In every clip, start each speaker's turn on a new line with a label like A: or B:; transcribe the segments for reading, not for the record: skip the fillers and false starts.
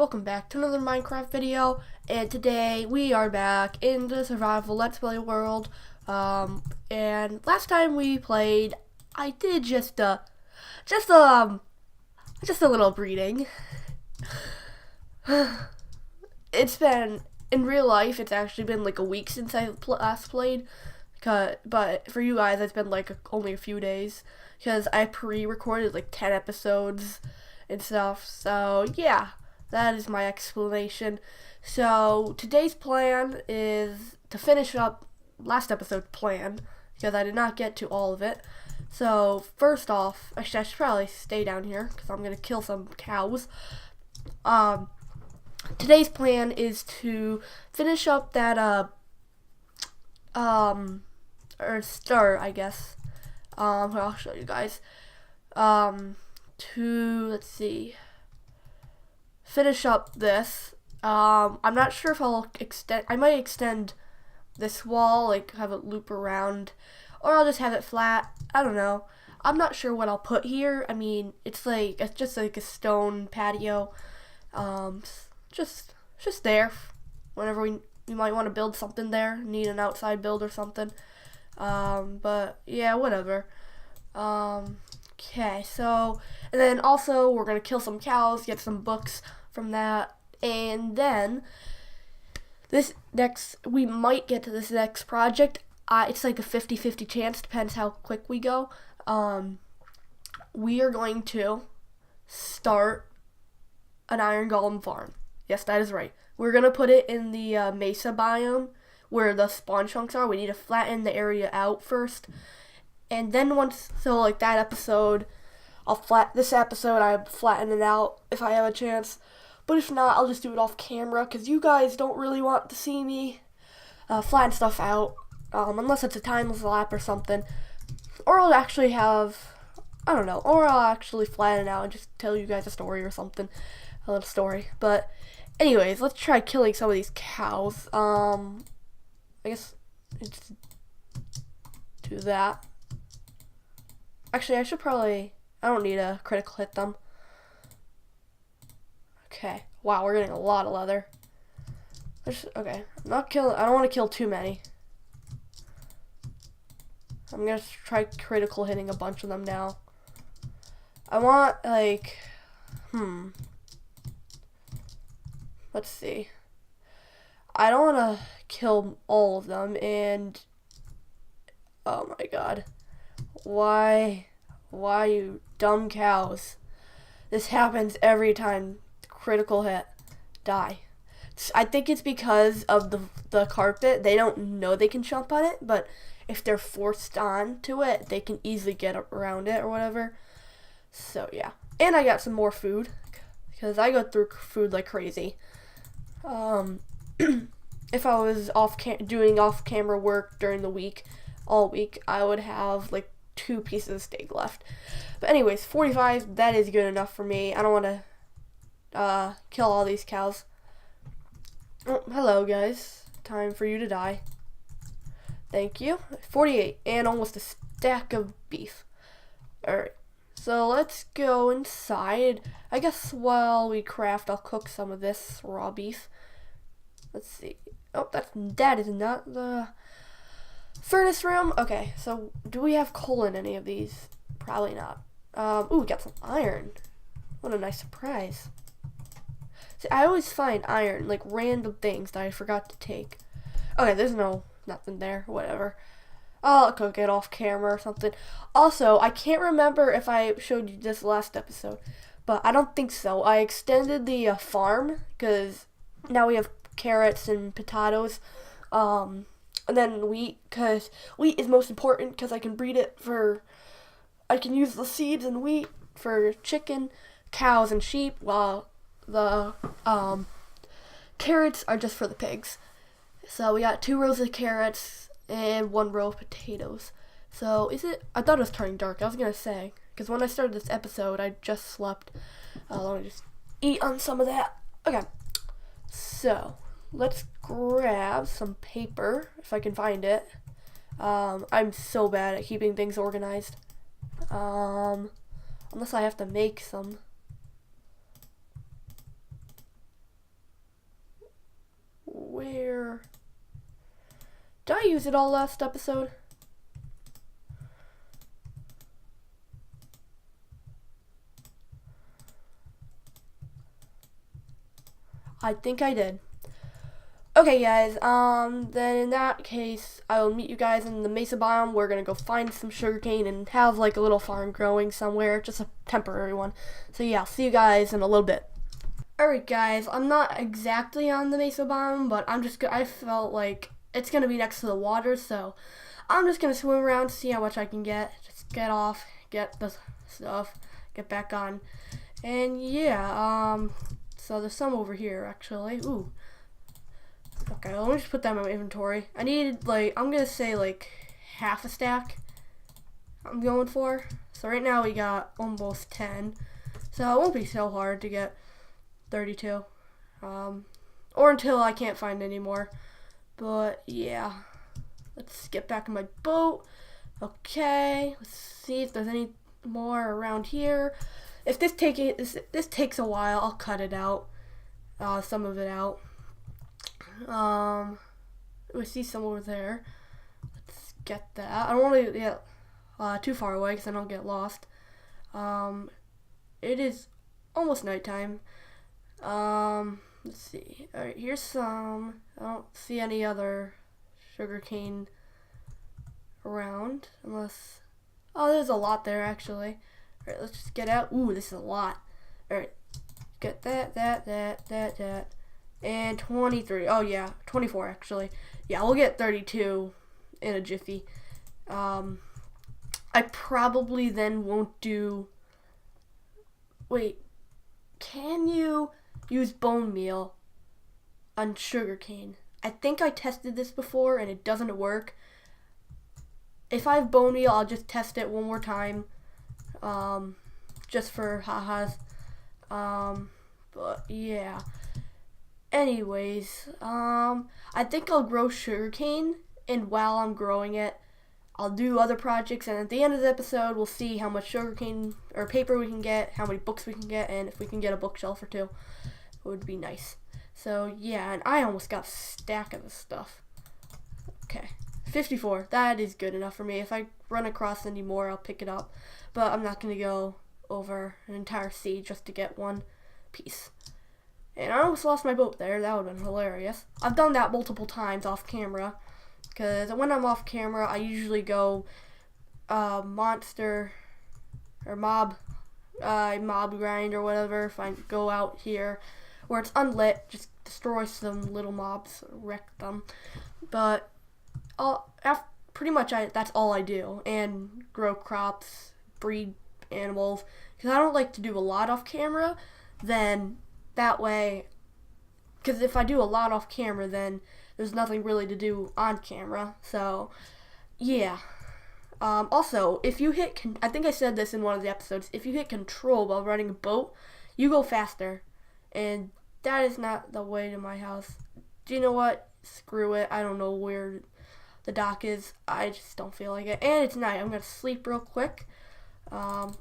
A: welcome back to another Minecraft video, and today we are back in the survival Let's Play world. And last time we played, I did just a little breeding. It's been, in real life, it's actually been like a week since I last played, but for you guys, it's been like only a few days, because I pre-recorded like 10 episodes and stuff. So yeah, that is my explanation. So today's plan is to finish up last episode's plan, because I did not get to all of it. So first off, actually I should probably stay down here because I'm gonna kill some cows. Today's plan is to finish up that or start, I guess. I'll show you guys. Let's see, finish up this. I'm not sure if I'll extend. I might extend this wall, like have it loop around, or I'll just have it flat. I don't know. I'm not sure what I'll put here. I mean, it's just like a stone patio. Just there. Whenever we might want to build something there, need an outside build or something. But yeah, whatever. Okay, so, and then also we're gonna kill some cows, get some books from that, and then we might get to this next project. It's like a 50-50 chance, depends how quick we go. We are going to start an iron golem farm. Yes, that is right. We're gonna put it in the mesa biome where the spawn chunks are. We need to flatten the area out first. And then like that episode, this episode I flatten it out if I have a chance. But if not, I'll just do it off camera, because you guys don't really want to see me flatten stuff out, unless it's a time lapse or something. Or I'll actually or I'll actually flatten it out and just tell you guys a story or something, a little story. But anyways, let's try killing some of these cows. I guess let's do that. Actually, I don't need a critical hit them. Okay. Wow, we're getting a lot of leather. Okay. I don't want to kill too many. I'm going to try critical hitting a bunch of them now. I want, let's see. I don't want to kill all of them, and oh my god. Why, you dumb cows? This happens every time. Critical hit. Die. I think it's because of the carpet. They don't know they can jump on it, but if they're forced onto it, they can easily get around it or whatever. So yeah. And I got some more food, because I go through food like crazy. If I was doing off-camera work during the week, all week, I would have like 2 pieces of steak left. But anyways, 45, that is good enough for me. I don't want to kill all these cows. Oh, hello guys. Time for you to die. Thank you. 48, and almost a stack of beef. Alright, so let's go inside. I guess while we craft, I'll cook some of this raw beef. Let's see. Oh, that is not the furnace room. Okay, so do we have coal in any of these? Probably not. Ooh, we got some iron. What a nice surprise. See, I always find iron, like random things that I forgot to take. Okay, there's nothing there, whatever. I'll cook it off camera or something. Also, I can't remember if I showed you this last episode, but I don't think so. I extended the farm, because now we have carrots and potatoes. And then wheat, because wheat is most important, because I can breed it I can use the seeds and wheat for chicken, cows, and sheep, while the carrots are just for the pigs. So we got 2 rows of carrots and 1 row of potatoes. So I thought it was turning dark. I was going to say, because when I started this episode, I just slept. Let me just eat on some of that. Okay, so let's grab some paper, if I can find it. I'm so bad at keeping things organized. Unless I have to make some. where... Did I use it all last episode? I think I did. Okay, guys, then in that case, I will meet you guys in the Mesa biome. We're gonna go find some sugarcane and have like a little farm growing somewhere, just a temporary one. So yeah, I'll see you guys in a little bit. Alright guys, I'm not exactly on the Mesa biome, but I felt like it's gonna be next to the water, so I'm just gonna swim around, see how much I can get. Just get off, get the stuff, get back on. And yeah, so there's some over here actually. Ooh. Okay, let me just put that in my inventory. I need like, I'm gonna say like half a stack I'm going for. So right now we got almost 10. So it won't be so hard to get 32. Or until I can't find any more. But yeah, let's get back in my boat. Okay, let's see if there's any more around here. If this takes a while, I'll cut it out, some of it out. We see some over there. Let's get that. I don't want to get too far away because I don't get lost. It is almost nighttime. Let's see. All right, here's some. I don't see any other sugarcane around unless. Oh, there's a lot there actually. All right, let's just get out. Ooh, this is a lot. All right, get that. And 23. Oh yeah, 24 actually. Yeah, we'll get 32 in a jiffy. I probably then won't do... Wait, can you use bone meal on sugarcane? I think I tested this before and it doesn't work. If I have bone meal, I'll just test it one more time. Just for ha-has. But yeah. Anyways, I think I'll grow sugarcane, and while I'm growing it, I'll do other projects, and at the end of the episode, we'll see how much sugarcane or paper we can get, how many books we can get, and if we can get a bookshelf or two. It would be nice. So, yeah, and I almost got a stack of this stuff. Okay, 54. That is good enough for me. If I run across any more, I'll pick it up. But I'm not going to go over an entire sea just to get one piece. And I almost lost my boat there. That would have been hilarious. I've done that multiple times off camera. Because when I'm off camera, I usually go monster or mob grind or whatever. If I go out here where it's unlit, just destroy some little mobs, wreck them. But pretty much that's all I do. And grow crops, breed animals. Because I don't like to do a lot off camera. Then that way, because if I do a lot off camera, then there's nothing really to do on camera. So, yeah. Also, if you hit, I think I said this in one of the episodes, if you hit control while running a boat, you go faster. And that is not the way to my house. Do you know what? Screw it. I don't know where the dock is. I just don't feel like it. And it's night. I'm going to sleep real quick.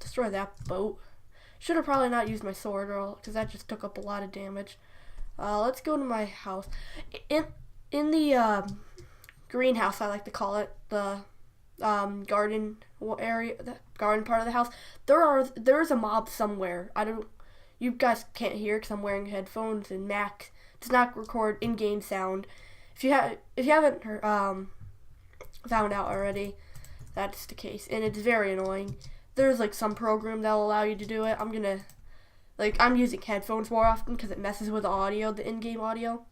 A: Destroy that boat. Should have probably not used my sword, because that just took up a lot of damage. Let's go to my house. In the greenhouse, I like to call it, the garden area, the garden part of the house. There's a mob somewhere. You guys can't hear because I'm wearing headphones, and Mac does not record in-game sound. If you haven't found out already, that's the case, and it's very annoying. There's like some program that'll allow you to do it. I'm using headphones more often because it messes with the audio, the in-game audio.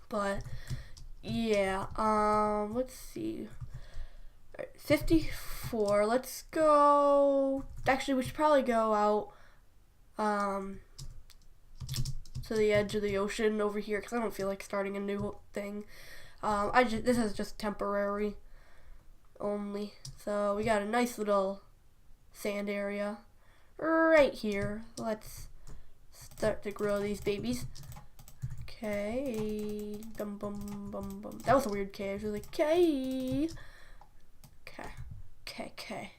A: But yeah, let's see. All right, 54. Let's go. Actually, we should probably go out to the edge of the ocean over here because I don't feel like starting a new thing. This is just temporary only. So we got a nice little sand area right here. Let's start to grow these babies. Okay. Bum, bum, bum, bum. That was a weird K. I was like, K. Okay.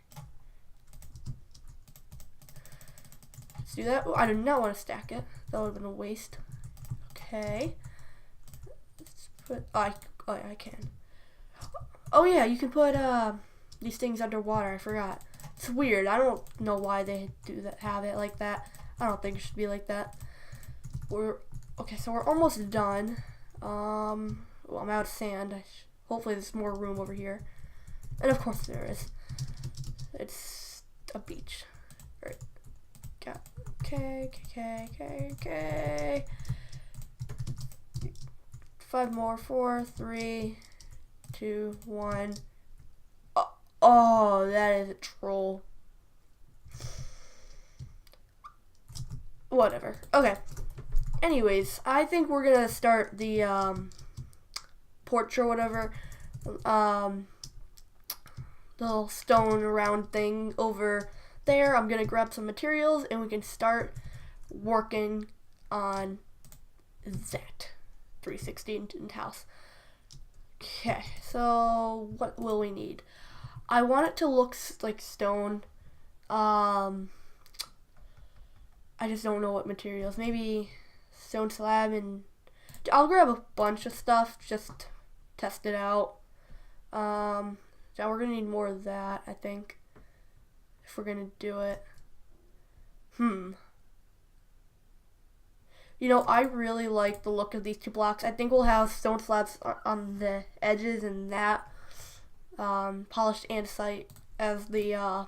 A: Let's do that. Oh, I do not want to stack it. That would have been a waste. Okay. Let's I can. Oh yeah, you can put these things underwater. I forgot. It's weird. I don't know why they do that. Have it like that. I don't think it should be like that. Okay. So we're almost done. Well, I'm out of sand. Hopefully there's more room over here. And of course there is. It's a beach. Right. Okay. 5 more. 4, 3, 2, 1. Oh, that is a troll. Whatever. Okay. Anyways, I think we're gonna start the porch or whatever. Little stone round thing over there. I'm gonna grab some materials and we can start working on that 360 in house. Okay, so what will we need? I want it to look like stone. I just don't know what materials. Maybe stone slab, and I'll grab a bunch of stuff, just test it out. Yeah, we're gonna need more of that, I think, if we're gonna do it. You know, I really like the look of these 2 blocks. I think we'll have stone slabs on the edges and that polished andesite as the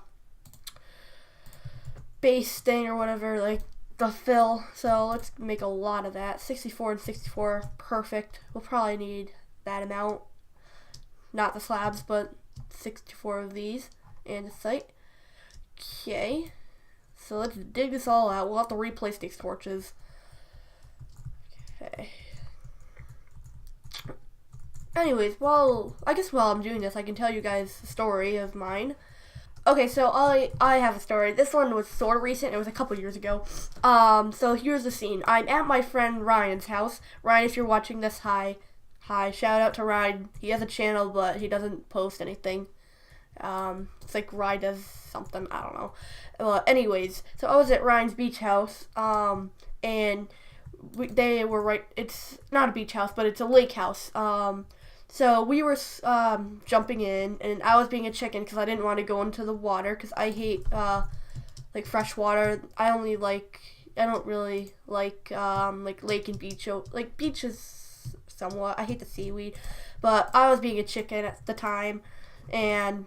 A: base thing or whatever, like the fill. So let's make a lot of that. 64 and 64, perfect. We'll probably need that amount. Not the slabs, but 64 of these andesite. Okay, so let's dig this all out. We'll have to replace these torches. Okay. Anyways, while I'm doing this, I can tell you guys a story of mine. Okay, so I have a story. This one was sort of recent. It was a couple years ago. So here's the scene. I'm at my friend Ryan's house. Ryan, if you're watching this, hi. Shout out to Ryan. He has a channel, but he doesn't post anything. It's like Ryan does something. I don't know. Well, anyways, so I was at Ryan's beach house. And they were right. It's not a beach house, but it's a lake house. So we were jumping in, and I was being a chicken because I didn't want to go into the water because I hate like fresh water. I don't really like lake and beach. Like beaches somewhat. I hate the seaweed, but I was being a chicken at the time, and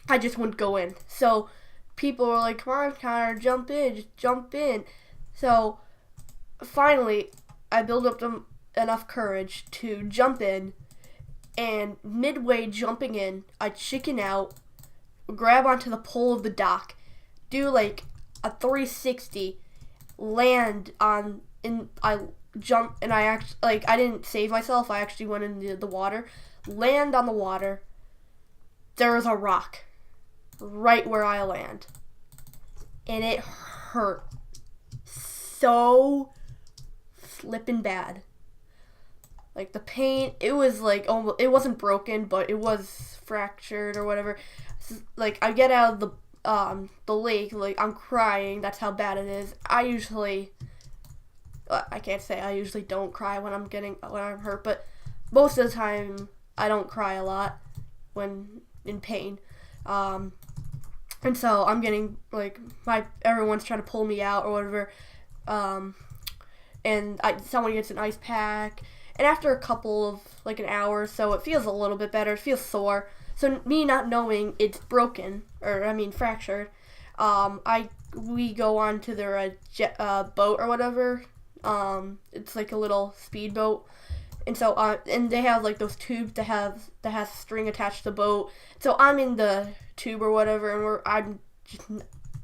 A: I just wouldn't go in. So people were like, "Come on, Connor, jump in, just jump in." So finally, I built up enough courage to jump in, and midway jumping in, I chicken out, grab onto the pole of the dock, do like a 360, land on, and I jump, and I actually, I didn't save myself, I actually went into the water, land on the water, there was a rock right where I land, and it hurt so flippin' bad. Like the pain, it was like almost, it wasn't broken, but it was fractured or whatever. Like I get out of the lake, like I'm crying. That's how bad it is. I usually don't cry when I'm hurt, but most of the time I don't cry a lot when in pain. And so I'm getting like everyone's trying to pull me out or whatever. And someone gets an ice pack, and after a couple of like an hour or so, it feels a little bit better. It feels sore. So me not knowing it's broken, fractured, we go on to their boat or whatever. It's like a little speedboat, and so and they have like those tubes that has string attached to the boat. So I'm in the tube or whatever, and I'm just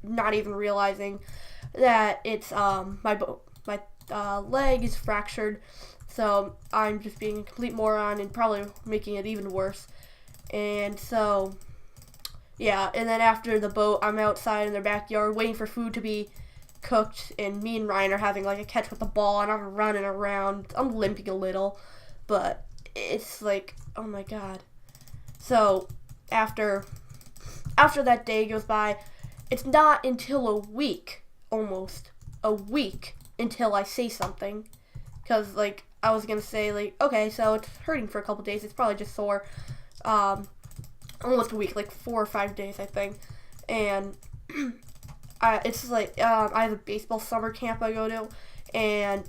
A: not even realizing that it's my leg is fractured. So I'm just being a complete moron and probably making it even worse. And so, yeah, and then after the boat, I'm outside in their backyard waiting for food to be cooked, and me and Ryan are having like a catch with the ball, and I'm running around. I'm limping a little, but it's like, oh my god. So after that day goes by, it's not until almost a week until I say something, because like I was gonna say, like, okay, so it's hurting for a couple days. It's probably just sore. Almost a week, like 4 or 5 days, I think. And it's like I have a baseball summer camp I go to, and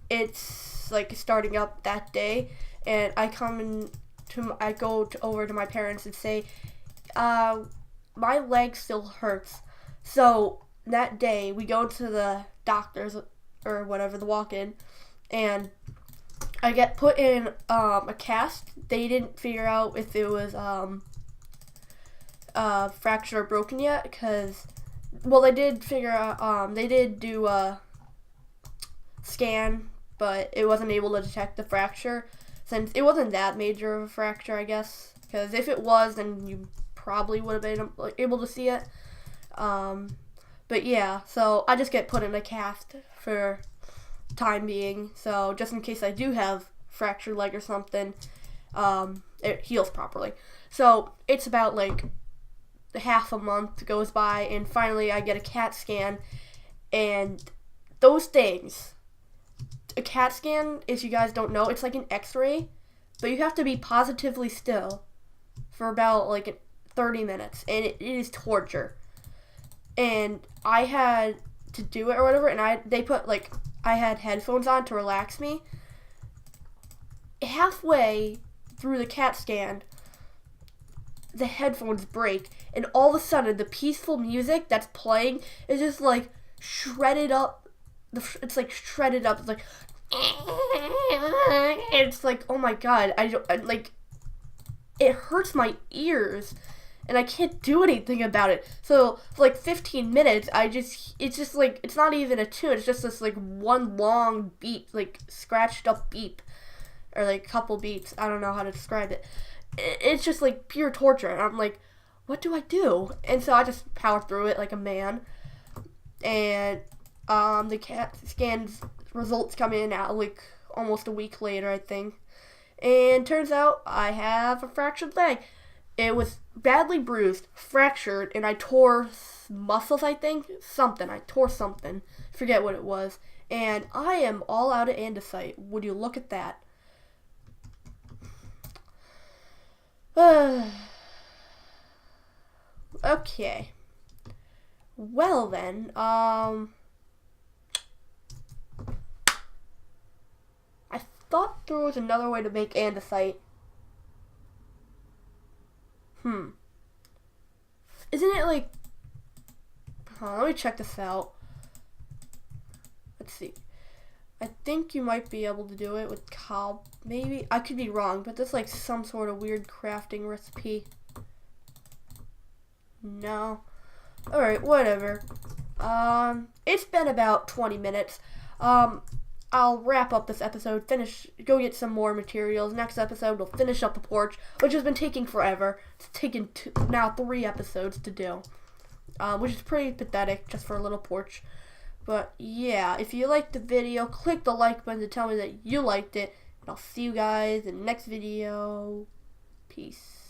A: it's like starting up that day. And I go over to my parents and say, my leg still hurts. So that day we go to the doctor's or whatever, the walk-in, and I get put in a cast. They didn't figure out if it was fractured or broken yet, because, well, they did figure out, they did do a scan, but it wasn't able to detect the fracture, since it wasn't that major of a fracture, I guess, because if it was, then you probably would have been able to see it. But yeah, so I just get put in a cast for time being, so just in case I do have fractured leg or something, it heals properly. So it's about like half a month goes by, and finally I get a CAT scan, and those things, a CAT scan, if you guys don't know, it's like an x-ray, but you have to be positively still for about like 30 minutes, and it is torture. And I had to do it or whatever, and I had headphones on to relax me. Halfway through the CAT scan, the headphones break, and all of a sudden the peaceful music that's playing is just like shredded up. It's like shredded up. It's like, it's like, oh my god, like, it hurts my ears, and I can't do anything about it. So for like 15 minutes, it's just like, it's not even a tune, it's just this like one long beat, like scratched up beep, or like couple beeps, I don't know how to describe it. It's just like pure torture, and I'm like, what do I do? And so I just power through it like a man, and the CAT scan's results come in at like almost a week later, I think, and turns out I have a fractured leg. It was badly bruised, fractured, and I tore muscles, I think. I tore something. Forget what it was. And I am all out of andesite. Would you look at that? Okay. Well then, I thought there was another way to make andesite. Isn't it like... let me check this out. Let's see. I think you might be able to do it with cob. Maybe. I could be wrong, but there's like some sort of weird crafting recipe. No. Alright, whatever. It's been about 20 minutes. I'll wrap up this episode, go get some more materials. Next episode, we'll finish up the porch, which has been taking forever. It's taken now 3 episodes to do, which is pretty pathetic just for a little porch. But yeah, if you liked the video, click the like button to tell me that you liked it, and I'll see you guys in the next video. Peace.